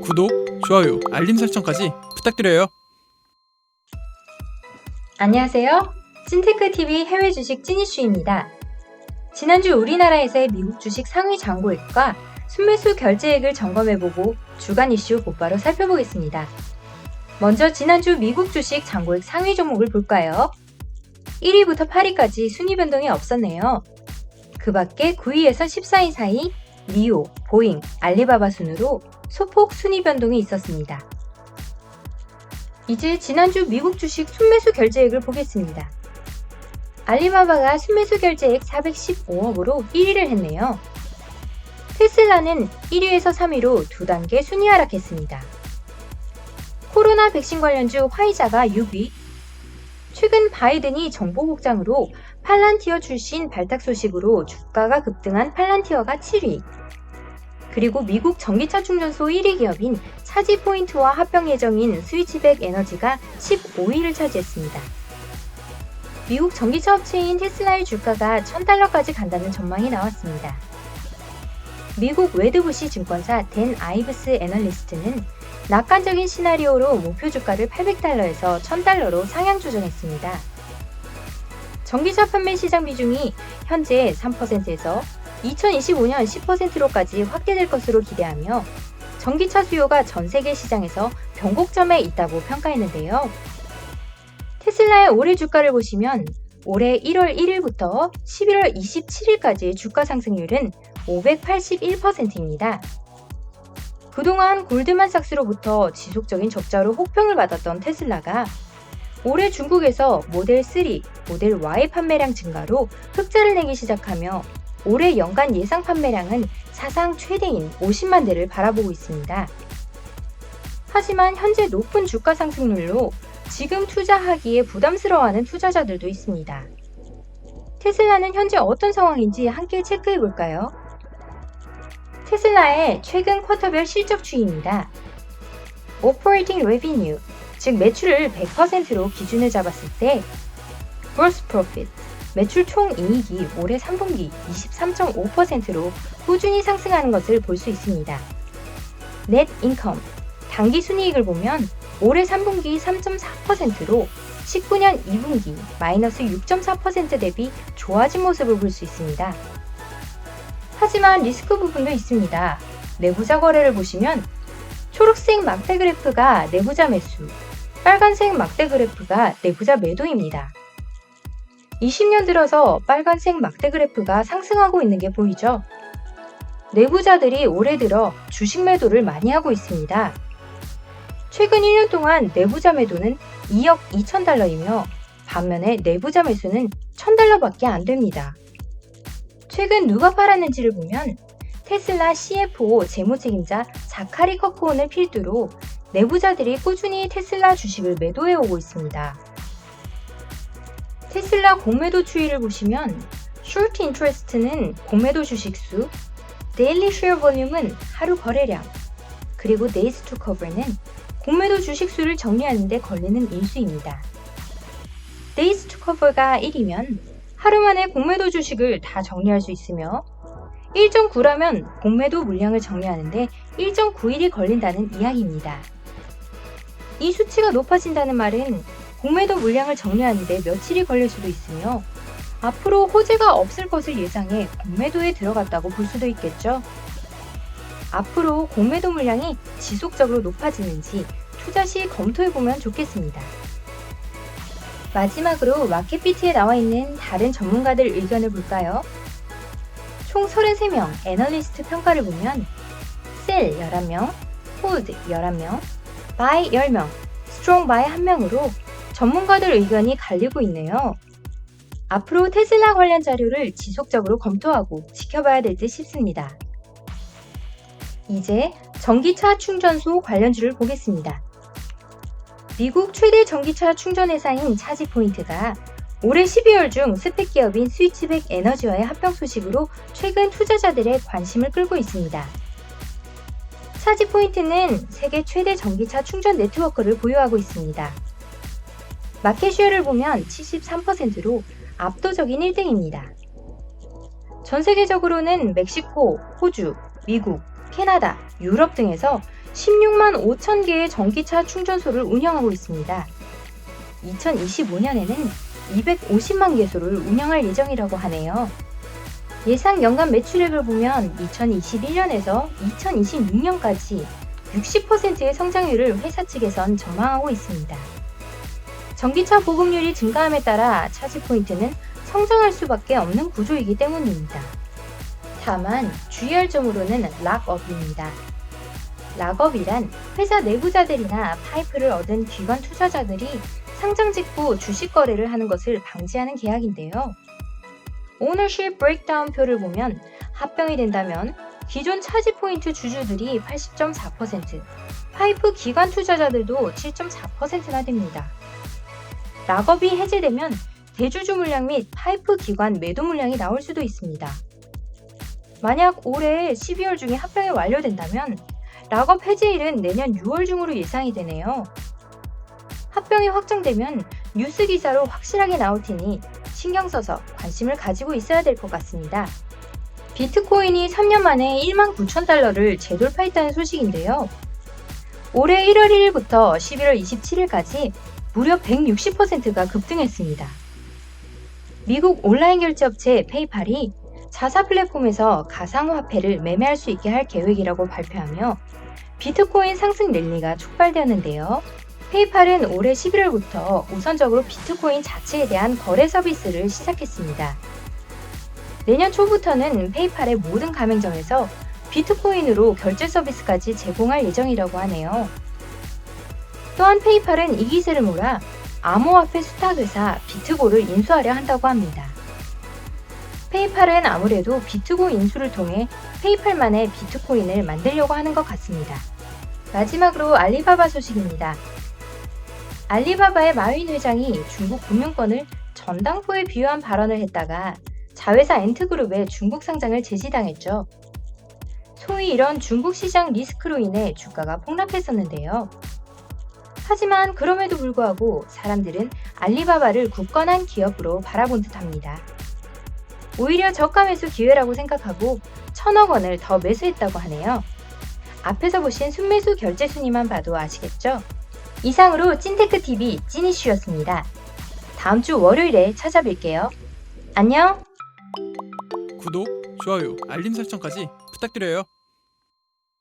구독, 좋아요, 알림 설정까지 부탁드려요. 안녕하세요. 찐테크TV 해외 주식 찐이슈입니다. 지난주 우리나라에서의 미국 주식 상위 잔고액과 순매수 결제액을 점검해보고 주간 이슈 곧바로 살펴보겠습니다. 먼저 지난주 미국 주식 잔고액 상위 종목을 볼까요? 1위부터 8위까지 순위 변동이 없었네요. 그 밖에 9위에서 14위 사이 니오, 보잉, 알리바바 순으로 소폭 순위 변동이 있었습니다. 이제 지난주 미국 주식 순매수 결제액을 보겠습니다. 알리바바가 순매수 결제액 415억으로 1위를 했네요. 테슬라는 1위에서 3위로 2단계 순위 하락했습니다. 코로나 백신 관련주 화이자가 6위. 최근 바이든이 정보국장으로 팔란티어 출신 발탁 소식으로 주가가 급등한 팔란티어가 7위. 그리고 미국 전기차 충전소 1위 기업인 차지포인트와 합병 예정인 스위치백 에너지가 15위를 차지했습니다. 미국 전기차 업체인 테슬라의 주가가 $1,000까지 간다는 전망이 나왔습니다. 미국 웨드부시 증권사 댄 아이브스 애널리스트는 낙관적인 시나리오로 목표 주가를 $800에서 $1,000로 상향 조정했습니다. 전기차 판매 시장 비중이 현재 3%에서 2025년 10%로까지 확대될 것으로 기대하며 전기차 수요가 전 세계 시장에서 변곡점에 있다고 평가했는데요. 테슬라의 올해 주가를 보시면 올해 1월 1일부터 11월 27일까지의 주가 상승률은 581%입니다. 그동안 골드만삭스로부터 지속적인 적자로 혹평을 받았던 테슬라가 올해 중국에서 모델 3, 모델 Y 판매량 증가로 흑자를 내기 시작하며 올해 연간 예상 판매량은 사상 최대인 50만 대를 바라보고 있습니다. 하지만 현재 높은 주가 상승률로 지금 투자하기에 부담스러워하는 투자자들도 있습니다. 테슬라는 현재 어떤 상황인지 함께 체크해 볼까요? 테슬라의 최근 쿼터별 실적 추이입니다. Operating Revenue, 즉 매출을 100%로 기준을 잡았을 때 Gross Profit, 매출 총이익이 올해 3분기 23.5%로 꾸준히 상승하는 것을 볼 수 있습니다. Net Income, 당기 순이익을 보면 올해 3분기 3.4%로 19년 2분기 마이너스 6.4% 대비 좋아진 모습을 볼 수 있습니다. 하지만 리스크 부분도 있습니다. 내부자 거래를 보시면 초록색 막대 그래프가 내부자 매수, 빨간색 막대 그래프가 내부자 매도입니다. 20년 들어서 빨간색 막대 그래프가 상승하고 있는 게 보이죠? 내부자들이 올해 들어 주식 매도를 많이 하고 있습니다. 최근 1년 동안 내부자 매도는 2억 2천 달러이며 반면에 내부자 매수는 $1,000밖에 안 됩니다. 최근 누가 팔았는지를 보면 테슬라 CFO 재무책임자 자카리 커크온을 필두로 내부자들이 꾸준히 테슬라 주식을 매도해 오고 있습니다. 테슬라 공매도 추이를 보시면 Short Interest는 공매도 주식수, Daily Share Volume은 하루 거래량, 그리고 Days to Cover는 공매도 주식수를 정리하는 데 걸리는 일수입니다. Days to Cover가 1이면 하루 만에 공매도 주식을 다 정리할 수 있으며 1.9라면 공매도 물량을 정리하는데 1.9일이 걸린다는 이야기입니다. 이 수치가 높아진다는 말은 공매도 물량을 정리하는데 며칠이 걸릴 수도 있으며 앞으로 호재가 없을 것을 예상해 공매도에 들어갔다고 볼 수도 있겠죠. 앞으로 공매도 물량이 지속적으로 높아지는지 투자 시 검토해보면 좋겠습니다. 마지막으로 마켓비트에 나와 있는 다른 전문가들 의견을 볼까요? 총 33명 애널리스트 평가를 보면 셀 11명, 홀드 11명, 바이 10명, 스트롱 바이 1명으로 전문가들 의견이 갈리고 있네요. 앞으로 테슬라 관련 자료를 지속적으로 검토하고 지켜봐야 될 듯 싶습니다. 이제 전기차 충전소 관련주를 보겠습니다. 미국 최대 전기차 충전 회사인 차지포인트가 올해 12월 중 스펙 기업인 스위치백 에너지와의 합병 소식으로 최근 투자자들의 관심을 끌고 있습니다. 차지포인트는 세계 최대 전기차 충전 네트워크를 보유하고 있습니다. 마켓쉐어를 보면 73%로 압도적인 1등입니다. 전 세계적으로는 멕시코, 호주, 미국, 캐나다, 유럽 등에서 16만 5천 개의 전기차 충전소를 운영하고 있습니다. 2025년에는 250만 개소를 운영할 예정이라고 하네요. 예상 연간 매출액을 보면 2021년에서 2026년까지 60%의 성장률을 회사 측에선 전망하고 있습니다. 전기차 보급률이 증가함에 따라 차지 포인트는 성장할 수밖에 없는 구조이기 때문입니다. 다만 주의할 점으로는 락업입니다. 락업이란 회사 내부자들이나 파이프를 얻은 기관 투자자들이 상장 직후 주식 거래를 하는 것을 방지하는 계약인데요. 오너십 브레이크다운 표를 보면 합병이 된다면 기존 차지 포인트 주주들이 80.4%, 파이프 기관 투자자들도 7.4%나 됩니다. 락업이 해제되면 대주주 물량 및 파이프 기관 매도 물량이 나올 수도 있습니다. 만약 올해 12월 중에 합병이 완료된다면 락업 해제일은 내년 6월 중으로 예상이 되네요. 합병이 확정되면 뉴스 기사로 확실하게 나올 테니 신경 써서 관심을 가지고 있어야 될 것 같습니다. 비트코인이 3년 만에 19,000달러를 재돌파했다는 소식인데요. 올해 1월 1일부터 11월 27일까지 무려 160%가 급등했습니다. 미국 온라인 결제업체 페이팔이 자사 플랫폼에서 가상화폐를 매매할 수 있게 할 계획이라고 발표하며 비트코인 상승 랠리가 촉발되었는데요. 페이팔은 올해 11월부터 우선적으로 비트코인 자체에 대한 거래 서비스를 시작했습니다. 내년 초부터는 페이팔의 모든 가맹점에서 비트코인으로 결제 서비스까지 제공할 예정이라고 하네요. 또한 페이팔은 이 기세를 몰아 암호화폐 수탁 회사 비트고를 인수하려 한다고 합니다. 페이팔은 아무래도 비트고 인수를 통해 페이팔만의 비트코인을 만들려고 하는 것 같습니다. 마지막으로 알리바바 소식입니다. 알리바바의 마윈 회장이 중국 금융권을 전당포에 비유한 발언을 했다가 자회사 엔트그룹의 중국 상장을 제지당했죠. 소위 이런 중국 시장 리스크로 인해 주가가 폭락했었는데요. 하지만 그럼에도 불구하고 사람들은 알리바바를 굳건한 기업으로 바라본 듯합니다. 오히려 저가 매수 기회라고 생각하고 1,000억 원을 더 매수했다고 하네요. 앞에서 보신 순매수 결제 순위만 봐도 아시겠죠? 이상으로 찐테크TV 찐이슈였습니다. 다음 주 월요일에 찾아뵐게요. 안녕! 구독, 좋아요, 알림 설정까지 부탁드려요.